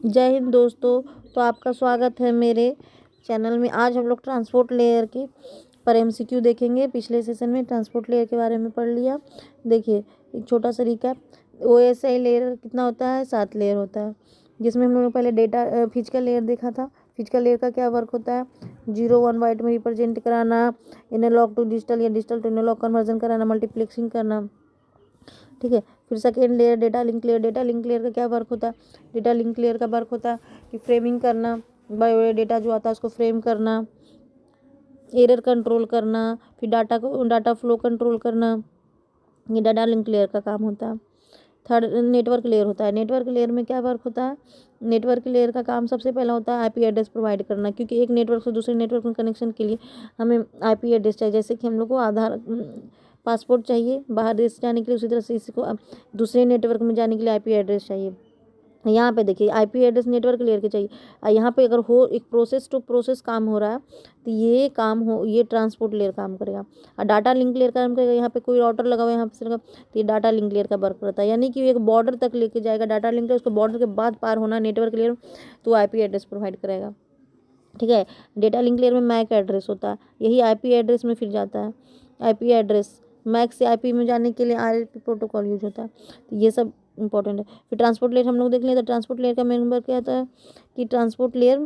जय हिंद दोस्तों। तो आपका स्वागत है मेरे चैनल में। आज हम लोग ट्रांसपोर्ट लेयर के पर एमसीक्यू देखेंगे। पिछले सेशन में ट्रांसपोर्ट लेयर के बारे में पढ़ लिया। देखिए एक छोटा सा रिकैप। ओएसआई लेयर कितना होता है? 7 लेयर होता है, जिसमें हम लोगों ने पहले डेटा फिजिकल लेयर देखा था। फिजिकल लेयर का क्या वर्क होता है? 0 1 बाइट में रिप्रेजेंट कराना, एनालॉग टू डिजिटल या डिजिटल टू एनालॉग कन्वर्जन कराना, मल्टीप्लेक्सिंग करना। ठीक है। फिर second layer data link layer. Data link layer का क्या वर्क होता है? डेटा लिंक लेयर का वर्क होता है कि फ्रेमिंग करना, बायो डेटा जो आता है उसको फ्रेम करना, एरर कंट्रोल करना, फिर डाटा फ्लो कंट्रोल करना। ये डाटा लिंक लेयर का काम होता है। थर्ड नेटवर्क लेयर होता है। नेटवर्क लेयर में क्या वर्क होता है? नेटवर्क लेयर का काम सबसे पहला होता है आईपी एड्रेस प्रोवाइड करना, क्योंकि एक नेटवर्क से दूसरे नेटवर्क में कनेक्शन के लिए हमें आईपी एड्रेस चाहिए। जैसे कि हम लोग को आधार पासपोर्ट चाहिए बाहर देश जाने के लिए, उसी तरह से इसी को दूसरे नेटवर्क में जाने के लिए आईपी एड्रेस चाहिए। यहाँ पे देखिए आईपी एड्रेस नेटवर्क लेयर के चाहिए। यहाँ पे अगर हो एक प्रोसेस टू प्रोसेस काम हो रहा है तो ये ट्रांसपोर्ट लेयर काम करेगा। और डाटा लिंक लेयर काम करेगा। यहाँ पे कोई राउटर लगा हुआ है, यहाँ पे लगा, तो ये डाटा लिंक लेयर का वर्क करता है। यानी कि एक बॉर्डर तक लेके जाएगा डाटा लिंक, उसको बॉर्डर के बाद पार होना नेटवर्क लेयर, तो आईपी एड्रेस प्रोवाइड करेगा। ठीक है। डेटा लिंक लेयर में मैक एड्रेस होता है, यही आईपी एड्रेस में फिर जाता है। आईपी एड्रेस मैक से आईपी में जाने के लिए आरएसपी प्रोटोकॉल यूज होता है। तो ये सब इंपॉर्टेंट है। फिर ट्रांसपोर्ट लेयर हम लोग देख लें तो ट्रांसपोर्ट लेयर का मेंबर क्या होता है कि transport layer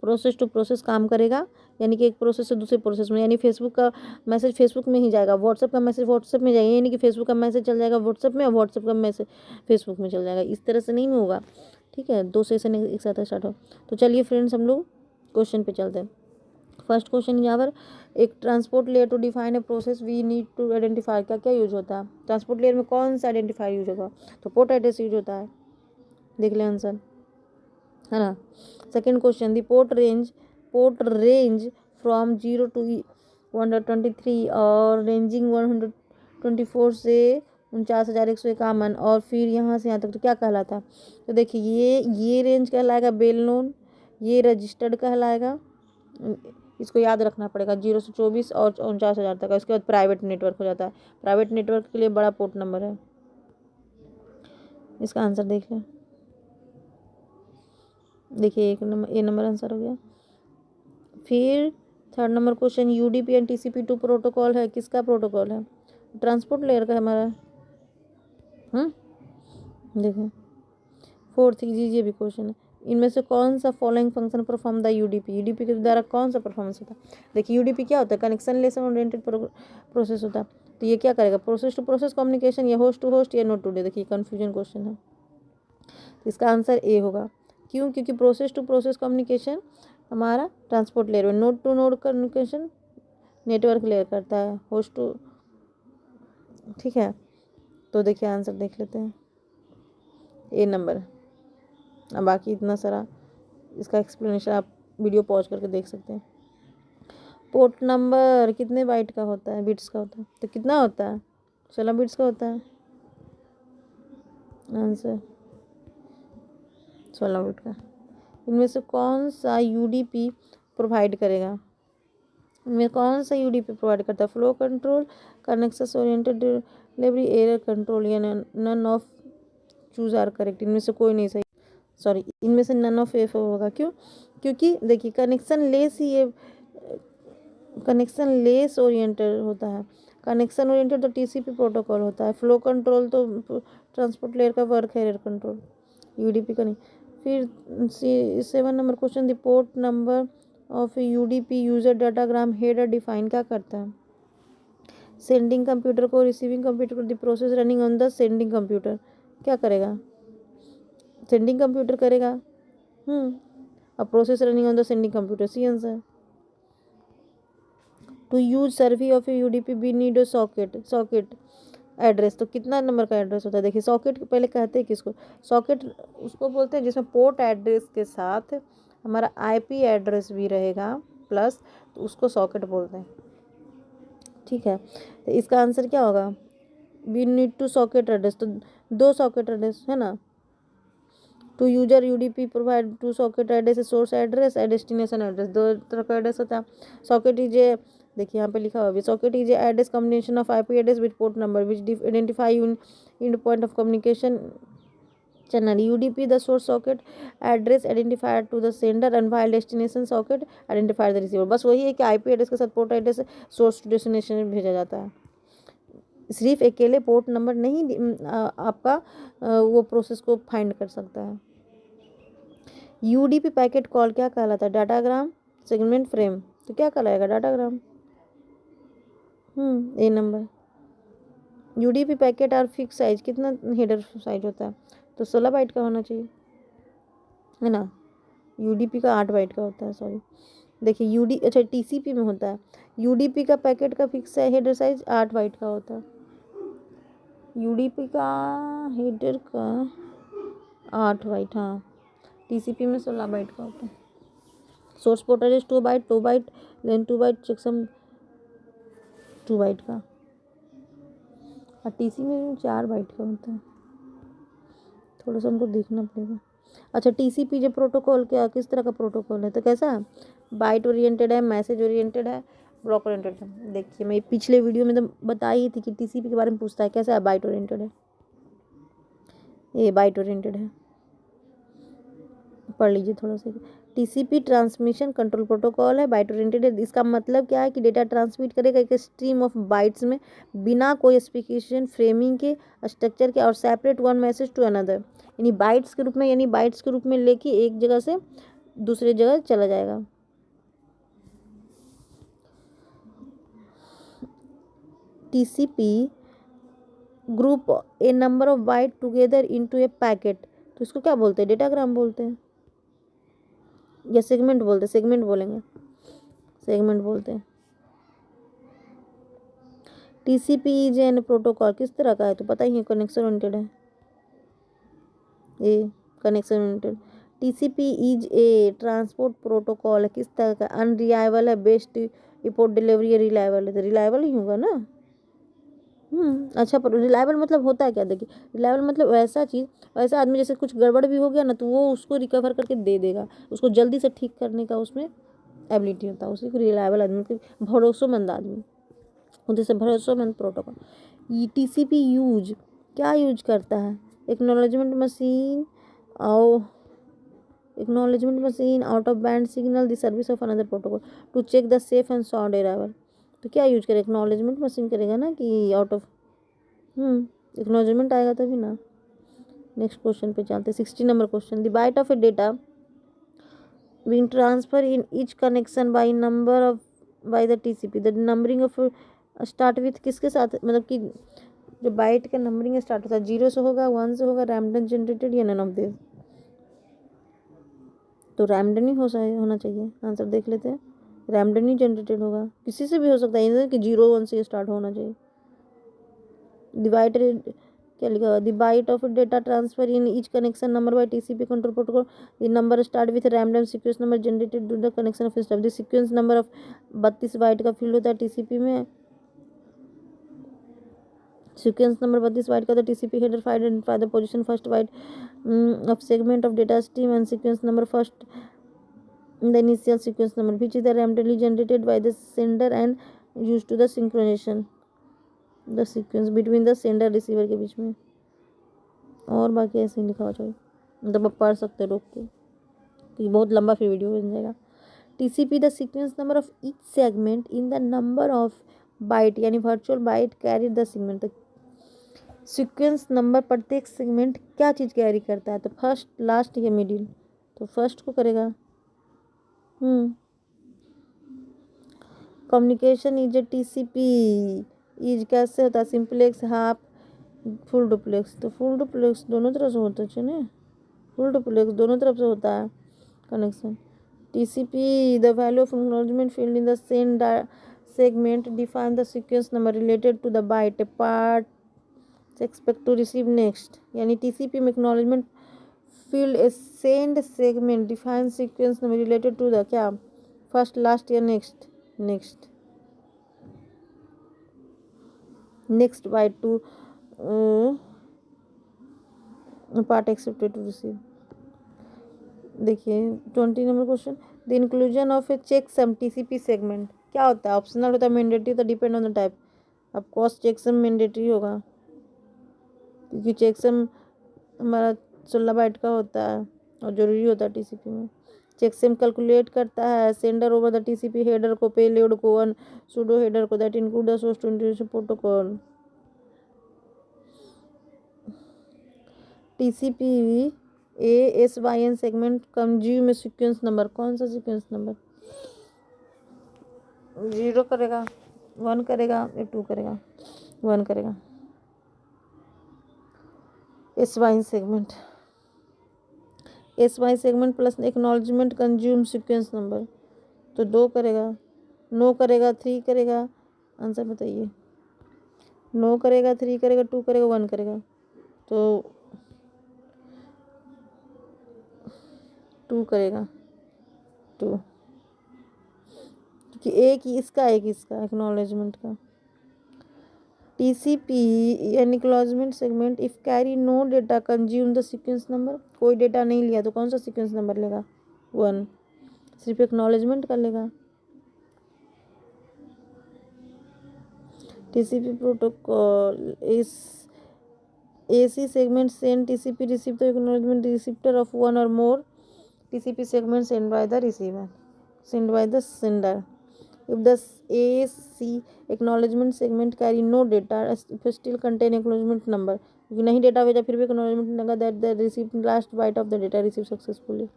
process to process काम करेगा। यानी कि एक प्रोसेस से दूसरे प्रोसेस में, यानी फेसबुक का मैसेज फेसबुक में ही जाएगा, व्हाट्सएप का मैसेज व्हाट्सएप में जाएगा। यानी कि फेसबुक का मैसेज चल जाएगा व्हाट्सएप में और व्हाट्सएप का मैसेज फेसबुक में चल जाएगा। इस तरह से नहीं होगा। ठीक है। 2 सेशन एक साथ स्टार्ट हो। तो चलिए फ्रेंड्स हम लोग क्वेश्चन पे चलते हैं। फर्स्ट क्वेश्चन यहाँ पर, एक transport layer to define a process we need to identify का क्या यूज होता है? ट्रांसपोर्ट लेयर में कौन सा आइडेंटिफायर यूज होगा? तो पोर्ट एड्रेस यूज होता है। देख लें आंसर, है ना। Second question, the port range from 0 to 123 और रेंजिंग 124 से 49,151 और फिर यहाँ से यहाँ तक तो क्या कहलाता है? तो देखिए ये रेंज कहलाएगा बेल नोन, ये रजिस्टर्ड कहलाएगा। इसको याद रखना पड़ेगा। 0 से 24 और 49,000 तक। उसके बाद प्राइवेट नेटवर्क हो जाता है। प्राइवेट नेटवर्क के लिए बड़ा पोर्ट नंबर है। इसका आंसर देख लें। देखिए एक नंबर ए नंबर आंसर हो गया। फिर third number question, UDP and TCP protocol है, किसका प्रोटोकॉल है? ट्रांसपोर्ट लेयर का हमारा। देखिए फोर्थ ये भी क्वेश्चन है, इनमें से कौन सा following function perform the UDP? UDP के द्वारा कौन सा परफॉर्मेंस होता है? देखिए यूडीपी क्या होता है? कनेक्शन लेसन ओरिएंटेड प्रोसेस होता है। तो ये क्या करेगा? प्रोसेस टू प्रोसेस कम्युनिकेशन, या होस्ट टू होस्ट, या नोट टू डे। देखिए कन्फ्यूजन क्वेश्चन है। इसका आंसर ए होगा। क्यों? क्योंकि प्रोसेस टू प्रोसेस कम्युनिकेशन हमारा ट्रांसपोर्ट लेयर में, node to node communication network layer करता है, होस्ट टू। ठीक है। तो देखिए आंसर देख लेते हैं, ए नंबर। अब बाकी इतना सारा इसका एक्सप्लेनेशन आप वीडियो पॉज करके देख सकते हैं। पोर्ट नंबर कितने बाइट का होता है? बिट्स का होता है। तो कितना होता है? 16 बिट्स का होता है आंसर, 16 बिट का। इनमें से कौन सा यूडीपी प्रोवाइड करेगा? इनमें कौन सा यूडीपी प्रोवाइड करता है? Flow control, connection oriented delivery, error control, या none of choose are correct. इनमें से कोई नहीं सही, सॉरी इनमें से नन ऑफ एफ होगा। क्यों? क्योंकि देखिए कनेक्शन लेस ओरिएंटेड होता है। कनेक्शन ओरिएंटेड तो टीसीपी प्रोटोकॉल होता है। फ्लो कंट्रोल तो ट्रांसपोर्ट लेयर का वर्क है, एरर कंट्रोल, यूडीपी का नहीं। फिर 7 number question, the port number of UDP user datagram header define क्या करता है? सेंडिंग कंप्यूटर को, रिसीविंग कंप्यूटर को, the process running on the sending computer क्या करेगा? सेंडिंग कंप्यूटर करेगा। अब process running on the sending computer, C answer. To use सर्वी of UDP we need socket address. तो कितना नंबर का एड्रेस होता है? देखिए सॉकेट पहले कहते हैं किसको? सॉकेट उसको बोलते हैं जिसमें पोर्ट एड्रेस के साथ हमारा आईपी एड्रेस भी रहेगा प्लस, तो उसको सॉकेट बोलते हैं। ठीक है। तो इसका आंसर क्या होगा? We need to socket address, तो 2 सॉकेट एड्रेस है ना। Two user UDP provide 2 socket address, source address and destination address. 2 तरह का एड्रेस होता है। सॉकेट इज ए, देखिए यहाँ पे लिखा हुआ है, socket is a address combination of IP address with port number which identify in point of communication channel. UDP the source socket address identifier to the sender and file destination socket identifier the receiver. बस वही है कि IP address के साथ port address source to destination में भेजा जाता है। सिर्फ अकेले पोर्ट नंबर नहीं आपका वो प्रोसेस को फाइंड कर सकता है। UDP पैकेट कॉल क्या कहलाता है? Datagram segment frame. तो क्या कहलाएगा? डाटाग्राम। ए नंबर। UDP पैकेट और फिक्स साइज, कितना हेडर साइज होता है? तो 16 बाइट का होना चाहिए, है ना। UDP का 8 बाइट का होता है, सॉरी। देखिए अच्छा TCP में होता है। UDP का पैकेट का फिक्स हेडर साइज 8 बाइट का होता है। UDP का हेडर का 8 बाइट, हाँ। TCP में 16 बाइट का होता है। Source port address 2 byte then 2 byte checksum 2 byte का, और TCP में 4 बाइट का होता है। थोड़ा सा हमको देखना पड़ेगा। अच्छा TCP जो प्रोटोकॉल क्या किस तरह का प्रोटोकॉल है? तो कैसा है? बाइट ओरिएंटेड है, मैसेज ओरिएंटेड है, ब्लॉक ओरिएंटेड है। देखिए मैं पिछले वीडियो में तो बताई थी कि TCP के बारे में पूछता है। कैसा है? बाइट ओरिएंटेड है, ये बाइट ओरिएंटेड है, पढ़ लीजिए थोड़ा सा। TCP ट्रांसमिशन कंट्रोल प्रोटोकॉल है, बाइट ओरिएंटेड है। इसका मतलब क्या है कि डेटा ट्रांसमिट करेगा एक स्ट्रीम ऑफ बाइट्स में बिना कोई स्पेसिफिकेशन फ्रेमिंग के, स्ट्रक्चर के, और separate one message to another, यानी बाइट्स के रूप में लेके एक जगह से दूसरे जगह चला जाएगा। TCP group A number of bite together into A packet, तो इसको क्या बोलते हैं? डेटाग्राम बोलते हैं या सेगमेंट बोलते हैं? सेगमेंट बोलेंगे, सेगमेंट बोलते हैं। TCP इज एन प्रोटोकॉल किस तरह का है? तो पता ही है, कनेक्शन ओरिएंटेड है, ये connection oriented. TCP is a transport protocol है, किस तरह का? अनरिलायबल है, बेस्ट रिपोर्ट डिलीवरी रिलायबल है, तो रिलायबल ही होगा ना। अच्छा, पर रिलायबल मतलब होता है क्या? देखिए रिलायबल मतलब वैसा आदमी जैसे कुछ गड़बड़ भी हो गया ना तो वो उसको रिकवर करके दे देगा, उसको जल्दी से ठीक करने का उसमें एबिलिटी होता है, उसी को रिलायबल आदमी, मतलब भरोसेमंद आदमी, जैसे भरोसेमंद प्रोटोकॉल। ये TCP यूज क्या यूज करता है? Acknowledgement machine out of band signal the service of another protocol to check the safe and sound arrival. तो क्या यूज करेगा? एक्नॉलेजमेंट मशीन करेगा ना, कि आउट ऑफ एक्नॉलेजमेंट आएगा तभी ना। नेक्स्ट क्वेश्चन पे चलते हैं। 60 number question. The byte of a data being transferred in each connection by number of by the TCP the numbering of start with किसके साथ, मतलब कि जो बाइट का नंबरिंग स्टार्ट होता है 0 से होगा, 1 से होगा, रैंडम जनरेटेड या नन ऑफ दिस? तो रैंडम ही होना चाहिए। आंसर देख लेते हैं। रैंडम ही जनरेटेड होगा, किसी से भी हो सकता है, ये कि 0 1 से स्टार्ट होना चाहिए। डिवाइडेड क्या लिखा हुआ? The byte of data transfer in each connection number by TCP control protocol the number start with random sequence number generated to the connection of step. The sequence number of 32 byte का field होता है TCP में। Sequence number 32 byte का तो TCP header file identify the position first byte of segment of data stream and sequence number first the initial sequence number which is the randomly generated by the sender and used to the synchronization the sequence between the sender receiver के बीच में। और बाकी ऐसे ही लिखा हो चाहिए, मतलब आप पढ़ सकते हो रोक के, क्योंकि बहुत लंबा फिर वीडियो बन जाएगा। TCP the sequence number of each segment in the number of byte, यानी virtual byte carry the segment. तक सीक्वेंस नंबर प्रत्येक सेगमेंट क्या चीज़ कैरी करता है? तो फर्स्ट, लास्ट या मिडिल? तो फर्स्ट को करेगा। Communication is a TCP is कैसे होता है? Simplex, half, full duplex. तो फुल डुप्लेक्स दोनों तरफ से होता है, फुल डुप्लेक्स दोनों तरफ से होता है connection. TCP the value of acknowledgement field in the send segment define the sequence number related to the byte part expect to receive next, यानी TCP में acknowledgement field a send segment define sequence number related to the क्या? First, last या next? Next byte to part accepted to receive. देखिए 20 number question. The inclusion of a checksum TCP segment क्या होता है? Optional होता है, mandatory होता है, डिपेंड ऑन द टाइप। अब कॉस्ट चेकसम मैंडेटरी होगा, क्योंकि चेकसम हमारा 16 बाइट का होता है और ज़रूरी होता है टीसीपी में। चेकसम कैलकुलेट करता है sender over the TCP header को, पेलोड को, वन सूडो हेडर को that include the source to protocol. TCP ASYN segment consume sequence number, कौन सा सीक्वेंस नंबर? 0 करेगा, 1 करेगा या 2 करेगा? 1 करेगा। SYN segment, SY segment plus acknowledgement consume sequence number, तो 2 करेगा, नो करेगा, 3 करेगा। आंसर बताइए। नो करेगा, 3 करेगा, 2 करेगा, 1 करेगा, तो 2 करेगा, 2, क्योंकि एक इसका एक्नॉलेजमेंट का। TCP acknowledgement segment if carry no data consume the sequence number, कोई डेटा नहीं लिया तो कौन सा सीक्वेंस नंबर लेगा? 1, सिर्फ एक्नॉलेजमेंट कर लेगा। TCP प्रोटोकॉल इस AC segment send TCP receive the acknowledgement receptor of one or more TCP segments sent by the receiver, sent by the sender. If the AC acknowledgement segment carry no data, if still contain acknowledgement number, क्योंकि नहीं data भेजा फिर भी acknowledgement लगा that the received last byte of the data received successfully,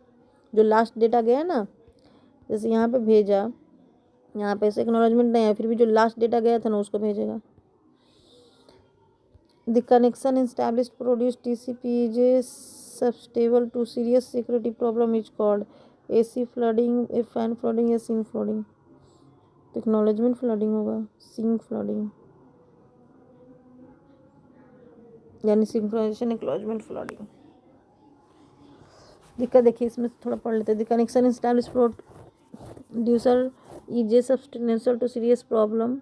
जो last data गया ना, जैसे यहाँ पे भेजा, यहाँ पे से acknowledgement नहीं है फिर भी जो लास्ट डेटा गया था ना उसको भेजेगा। The connection established produced TCP is susceptible to serious security problem is called AC flooding, fan flooding या sync flooding। तो acknowledgement flooding होगा, sync flooding यानी synchronization acknowledgement flooding। दिक्कत देखिए इसमें थोड़ा पढ़ लेते हैं। The connection established producer is substantial to serious problem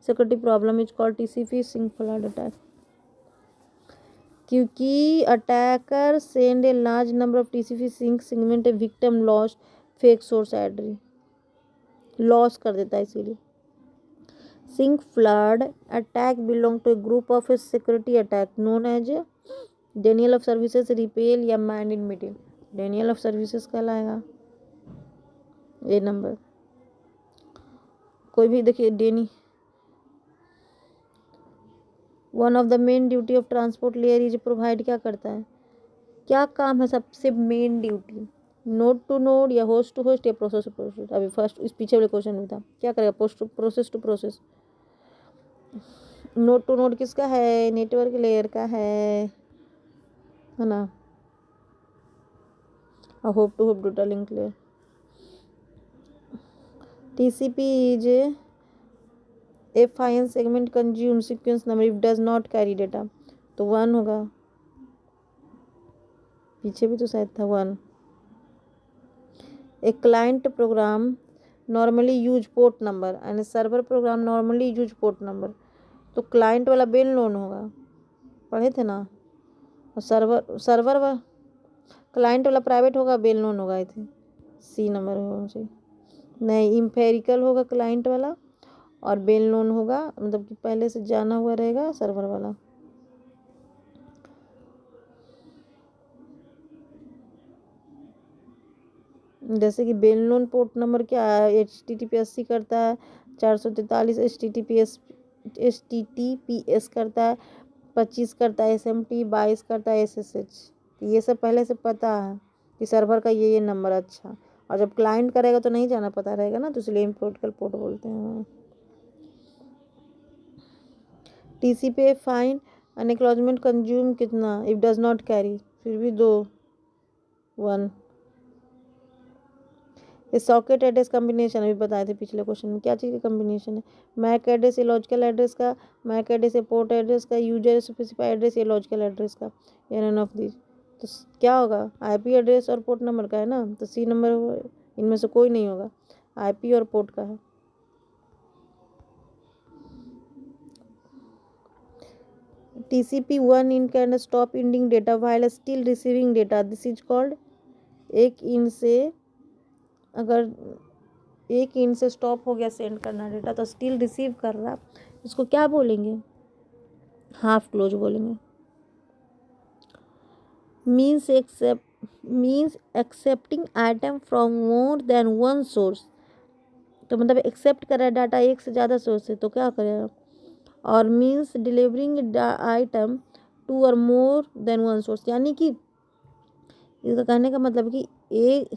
security problem is called TCP sync flood attack। क्योंकि attacker send a large number of TCP sync segment a victim lost fake source address, loss कर देता है इसीलिए। Sync flood attack belong to a group of a security attack known as denial of services, replay या man in middle. Denial of services कहलाएगा a number. कोई भी देखिए one of the main duty of transport layer is provide, क्या करता है, क्या काम है सबसे main duty? Node to node या होस्ट टू होस्ट या प्रोसेस टू प्रोसेस। अभी फर्स्ट इस पीछे वाले क्वेश्चन में था, क्या करेगा? Process to process. Node to node किसका है? नेटवर्क लेयर का है ना, और hop to hop data link layer. TCP is FIN segment consume sequence number if does not carry data, तो 1 होगा, पीछे भी तो शायद था 1। A client program normally use port number and server program normally use port number, तो client वाला bell known होगा, पढ़े थे ना, और सर्वर क्लाइंट वाला प्राइवेट होगा, बेल नोन होगा, आई थिंक C नंबर होगा चाहिए। नहीं, इम्पेरिकल होगा क्लाइंट वाला और बेल नोन होगा, मतलब कि पहले से जाना हुआ रहेगा सर्वर वाला। जैसे कि बेल नोन पोर्ट नंबर क्या है? HTTPS करता है, 443 HTTPS करता है, 25 करता है SMT, 22 करता है SSH। ये सब पहले से पता है कि सर्वर का ये नंबर। अच्छा, और जब क्लाइंट करेगा तो नहीं जाना पता रहेगा ना, तो इसलिए इम्पोर्टकल पोर्ट बोलते हैं। TCP fine and acknowledgement consume कितना इफ डज नॉट कैरी, फिर भी 2, 1। ये सॉकेट एड्रेस कम्बिनेशन अभी बताए थे पिछले क्वेश्चन में, क्या चीज़ का कम्बिनेशन है? मैक एड्रेस ये लॉजिकल एड्रेस का, मैक एड्रेस ये पोर्ट एड्रेस का, यूजर स्पेसिफाई एड्रेस ये लॉजिकल एड्रेस का, या नन ऑफ दिस। तो क्या होगा? IP एड्रेस और पोर्ट नंबर का है ना, तो C नंबर होगा, इनमें से कोई नहीं होगा, IP और पोर्ट का है। TCP 1 in can stop ending data while still receiving data, this is called, एक इन से अगर एक इन से स्टॉप हो गया सेंड करना डेटा तो स्टिल रिसीव कर रहा, इसको क्या बोलेंगे? हाफ क्लोज बोलेंगे। Means accepting item from more than one source. तो मतलब एक्सेप्ट कर रहा है डाटा एक से ज़्यादा सोर्स से, तो क्या करेगा। और मीन्स डिलीवरिंग आइटम टू और मोर देन वन सोर्स, यानी कि इसका कहने का मतलब कि एक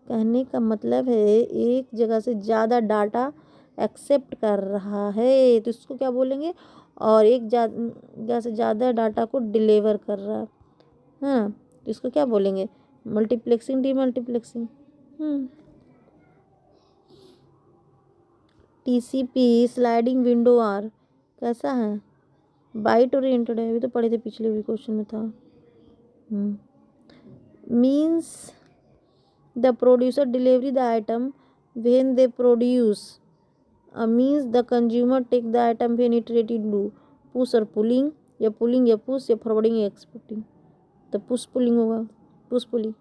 कहने का मतलब है एक जगह से ज़्यादा डाटा एक्सेप्ट कर रहा है, तो इसको क्या बोलेंगे। और एक जगह से ज़्यादा डाटा को डिलीवर कर रहा है, हाँ, तो इसको क्या बोलेंगे, multiplexing demultiplexing. TCP sliding window are कैसा है, बाइट ओरिएंटेड है, अभी तो पढ़े थे पिछले भी क्वेश्चन में था। Means the producer delivery the item when they produce, means the consumer take the item when it ready to do, push और पुलिंग, या पुलिंग या पुश, या फॉरवर्डिंग या एक्सपोर्टिंग, तो पुश पुलिंग होगा, push pulling.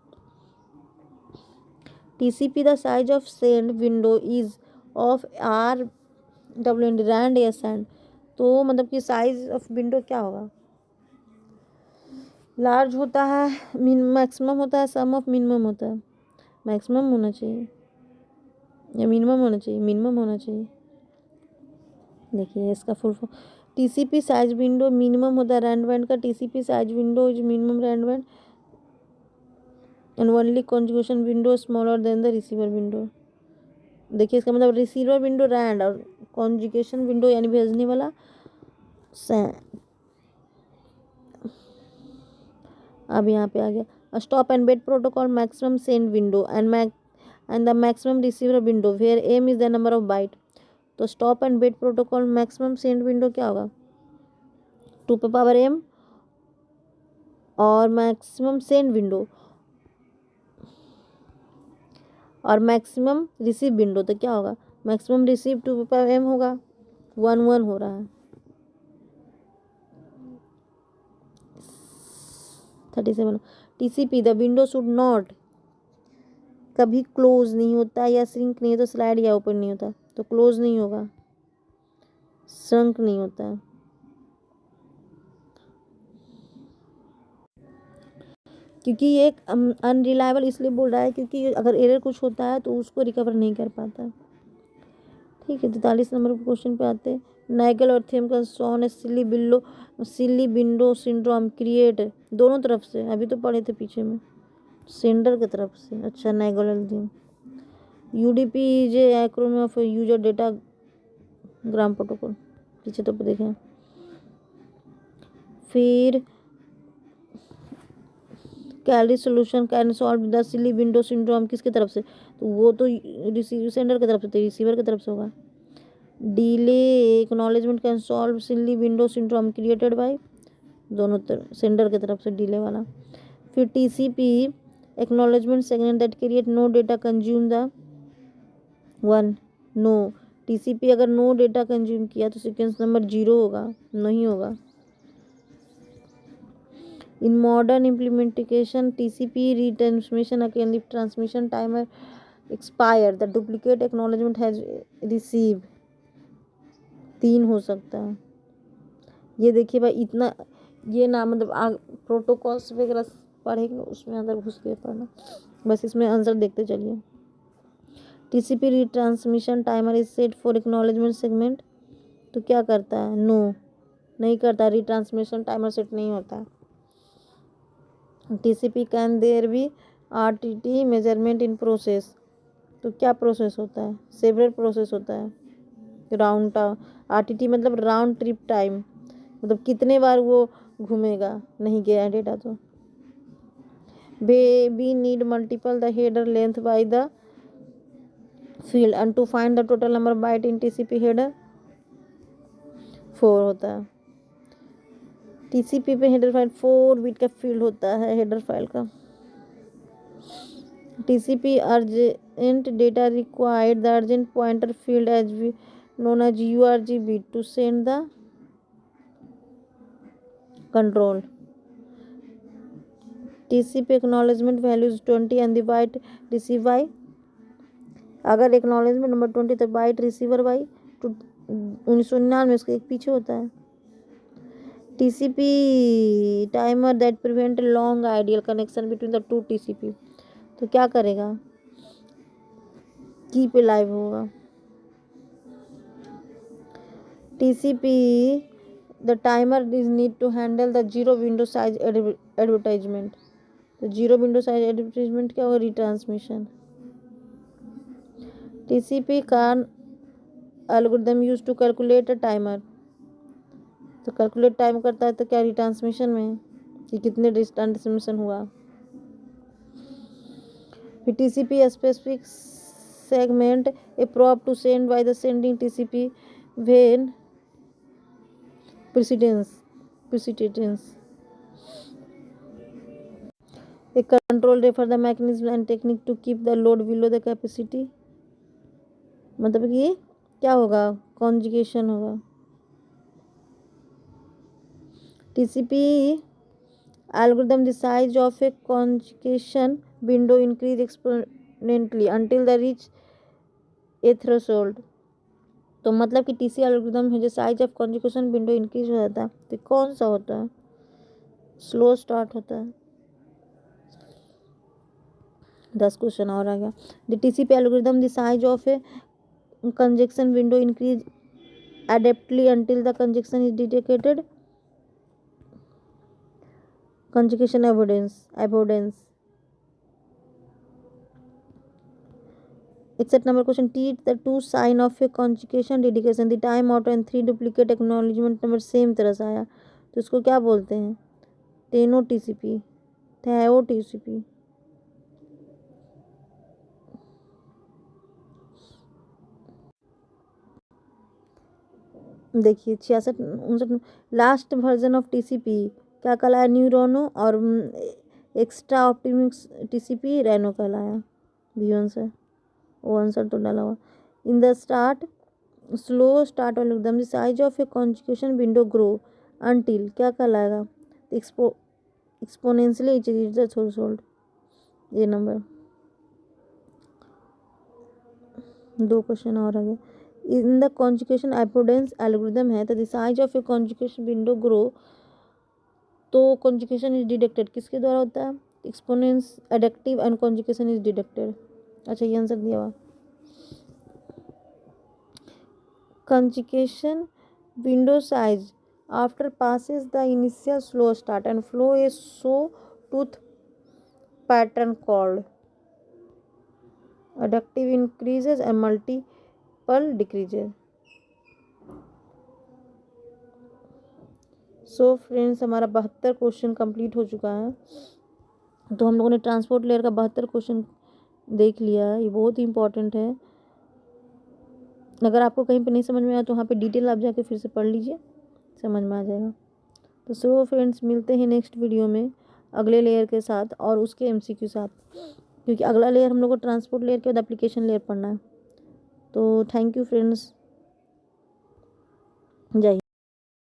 TCP the size of send window is of R W N rand या sand, तो मतलब कि साइज ऑफ विंडो क्या होगा, लार्ज होता है, मैक्सिमम होता है, सम ऑफ मिनिमम होता है, मैक्सिमम होना चाहिए या मिनिमम होना चाहिए, मिनिमम होना चाहिए। देखिए इसका full form, TCP size window minimum होता है रैंड बैंड का, TCP size window is minimum rand band and only conjugation window smaller than the receiver window. देखिए इसका मतलब रिसीवर विंडो रैंड और कॉन्जुगेशन विंडो यानी भेजने वाला अब यहाँ पे आ गया stop and wait protocol maximum send window and the maximum receiver window where M is the number of byte. तो stop and wait protocol maximum send window क्या होगा, 2 m, और मैक्सिमम सेंड विंडो और मैक्सिमम रिसीव विंडो तो क्या होगा, maximum receive 2 m होगा, 1 हो रहा है। 37 TCP the window should not, कभी क्लोज नहीं होता या श्रिंक नहीं होता, स्लाइड या ओपन नहीं होता, तो क्लोज नहीं होगा, श्रंक नहीं होता है। क्योंकि ये एक अनरिलायबल इसलिए बोल रहा है क्योंकि अगर एरर कुछ होता है तो उसको रिकवर नहीं कर पाता। ठीक है, 43 नंबर क्वेश्चन पे आते हैं। नाइगल और थेम का सॉन सिली विंडो सिंड्रोम क्रिएट दोनों तरफ से, अभी तो पढ़े थे पीछे में, सेंडर की तरफ से। अच्छा, नाइगल और थेम यूडीपी जे acronym of user datagram protocol, पीछे तो देखें। फिर calorie solution can solve the silly window syndrome किसकी तरफ से, तो वो तो सेंडर की तरफ से, रिसीवर की तरफ से होगा। Delay acknowledgement can solve silly window syndrome created by, दोनों तरफ सेंडर की तरफ से डिले वाला। फिर TCP acknowledgement segment that create no data consume the 1, no, TCP अगर नो डेटा कंज्यूम किया तो सीक्वेंस नंबर 0 होगा, नहीं होगा। In modern implementation, TCP retransmission again if transmission timer expire, the duplicate acknowledgement has received, 3 हो सकता है। ये देखिए भाई, इतना ये ना मतलब प्रोटोकॉल्स वगैरह पढ़ेंगे उसमें अंदर घुस के पढ़ना, बस इसमें आंसर देखते चलिए। TCP retransmission timer is set for acknowledgement segment, तो क्या करता है, नो नहीं करता, रिट्रांसमिशन टाइमर सेट नहीं होता। TCP can there be RTT measurement in process, तो क्या प्रोसेस होता है, सेवरल प्रोसेस होता है, राउंड आरटीटी मतलब राउंड ट्रिप टाइम, मतलब कितने बार वो घूमेगा, नहीं गया डेटा तो। Be need multiple the header length by the field and to find the total number byte in TCP header 4 होता है। टीसीपी पे हेडर फाइल 4 बिट का फील्ड होता है हेडर फाइल का। TCP urgent data required the urgent pointer field as known as URG bit to send the control. TCP acknowledgement value is 20 and the byte received by, अगर acknowledgement number 20 तो bite receiver by 1999 में उसके एक पीछे होता है। TCP timer that prevent long ideal connection between the two TCP, तो क्या करेगा, की पे लाइव होगा। TCP the timer is need to handle the zero window size advertisement, तो जीरो विंडो साइज एडवर्टाइजमेंट क्या होगा, रिट्रांसमिशन। टीसीपी का algorithm use to calculate a timer, तो calculate time करता है तो क्या, रिट्रांसमिशन में कि कितने ट्रांसमिशन हुआ। फिर TCP specific segment a probe to send by the sending TCP when precedence a control refer the mechanism and technique to keep the load below the capacity, मतलब कि क्या होगा, कॉन्जुगेशन होगा। TCP algorithm the size of a conjugation window increase exponentially until the reach a threshold, तो मतलब कि TC algorithm है जो size of conjugation window increase हो जाता है, तो कौन सा होता है, स्लो स्टार्ट होता है। 10 क्वेश्चन और आ गया। The TCP algorithm the size of A conjunction window increase adaptly until the conjugation is detected, conjugation avoidance। Except number question, teach the two sign of a conjugation dedication, the time out and 3 duplicate acknowledgement number same तरह से आया, तो इसको क्या बोलते हैं, टेनो TCP, थैओ TCP. देखिए 66 59 last version of TCP क्या कहलाया, न्यूरोनो, और एक्स्ट्रा ऑप्टिमिक्स टीसीपी रेनो कहलाया। बी आंसर, वो आंसर तो डाला हुआ। In the start slow start और एकदम size of A conjugation window grow until क्या कहलाएगा, exponentially it is the threshold. ये नंबर 2 क्वेश्चन और आ गया। In the conjugation avoidance algorithm है, तो the size of A conjugation window grow, तो कॉन्जुगेशन इज डिडक्टेड किसके द्वारा होता है, एक्सपोनेंस एडक्टिव एंड कॉन्जुगेशन इज डिडक्टेड। अच्छा ये आंसर दिया हुआ। conjugation window size after passes the initial slow start and flow a sawtooth pattern called adductive increases and multiple decreases। So friends हमारा 72 क्वेश्चन कंप्लीट हो चुका है। तो हम लोगों ने ट्रांसपोर्ट लेयर का 72 क्वेश्चन देख लिया है, ये बहुत ही इंपॉर्टेंट है। अगर आपको कहीं पे नहीं समझ में आया तो वहाँ पे डिटेल आप जाके फिर से पढ़ लीजिए, समझ में आ जाएगा। तो सो फ्रेंड्स मिलते हैं नेक्स्ट वीडियो में अगले लेयर के साथ और उसके एमसीक्यू साथ, क्योंकि अगला लेयर हम लोग को ट्रांसपोर्ट लेयर के बाद एप्लीकेशन लेयर पढ़ना है। तो थैंक यू फ्रेंड्स, जय हिंद।